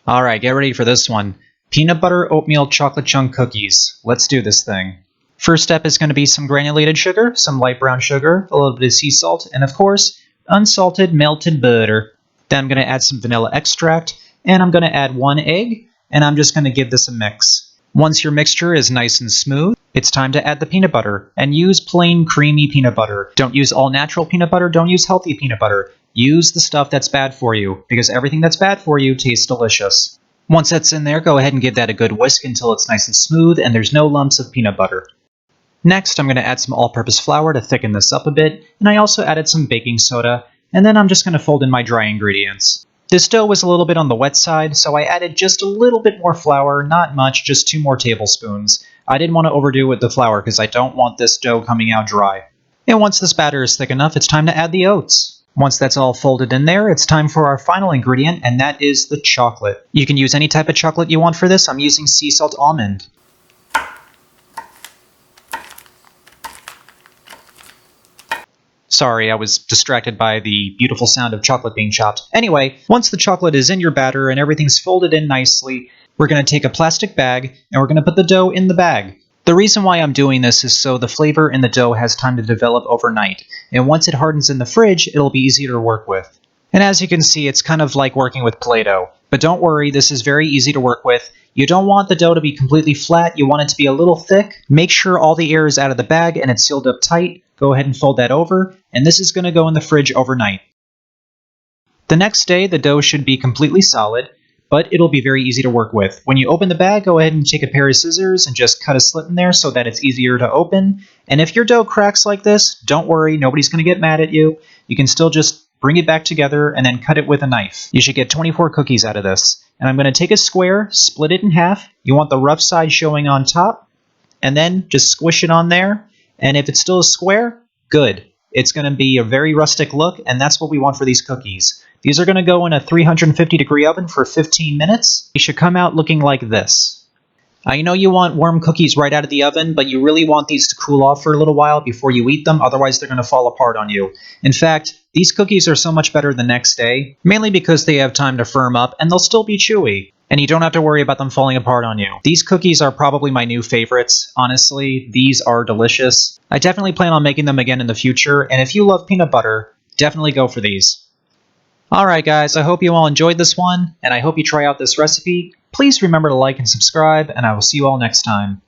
Alright, get ready for this one. Peanut butter oatmeal chocolate chunk cookies. Let's do this thing. First step is going to be some granulated sugar, some light brown sugar, a little bit of sea salt, and of course, unsalted melted butter. Then I'm going to add some vanilla extract, and I'm going to add 1 egg, and I'm just going to give this a mix. Once your mixture is nice and smooth, it's time to add the peanut butter, and use plain creamy peanut butter. Don't use all natural peanut butter, don't use healthy peanut butter. Use the stuff that's bad for you, because everything that's bad for you tastes delicious. Once that's in there, go ahead and give that a good whisk until it's nice and smooth and there's no lumps of peanut butter. Next, I'm going to add some all-purpose flour to thicken this up a bit, and I also added some baking soda, and then I'm just going to fold in my dry ingredients. This dough was a little bit on the wet side, so I added just a little bit more flour, not much, just 2 more tablespoons. I didn't want to overdo it with the flour because I don't want this dough coming out dry. And once this batter is thick enough, it's time to add the oats. Once that's all folded in there, it's time for our final ingredient, and that is the chocolate. You can use any type of chocolate you want for this. I'm using sea salt almond. Sorry, I was distracted by the beautiful sound of chocolate being chopped. Anyway, once the chocolate is in your batter and everything's folded in nicely, we're going to take a plastic bag and we're going to put the dough in the bag. The reason why I'm doing this is so the flavor in the dough has time to develop overnight, and once it hardens in the fridge, it'll be easier to work with. And as you can see, it's kind of like working with Play-Doh. But don't worry, this is very easy to work with. You don't want the dough to be completely flat, you want it to be a little thick. Make sure all the air is out of the bag and it's sealed up tight. Go ahead and fold that over, and this is going to go in the fridge overnight. The next day, the dough should be completely solid, but it'll be very easy to work with. When you open the bag, go ahead and take a pair of scissors and just cut a slit in there so that it's easier to open. And if your dough cracks like this, don't worry, nobody's going to get mad at you. You can still just bring it back together and then cut it with a knife. You should get 24 cookies out of this. And I'm going to take a square, split it in half. You want the rough side showing on top, and then just squish it on there. And if it's still a square, good. It's going to be a very rustic look, and that's what we want for these cookies. These are going to go in a 350-degree oven for 15 minutes. They should come out looking like this. I know you want warm cookies right out of the oven, but you really want these to cool off for a little while before you eat them, otherwise they're going to fall apart on you. In fact, these cookies are so much better the next day, mainly because they have time to firm up and they'll still be chewy. And you don't have to worry about them falling apart on you. These cookies are probably my new favorites. Honestly, these are delicious. I definitely plan on making them again in the future, and if you love peanut butter, definitely go for these. Alright guys, I hope you all enjoyed this one, and I hope you try out this recipe. Please remember to like and subscribe, and I will see you all next time.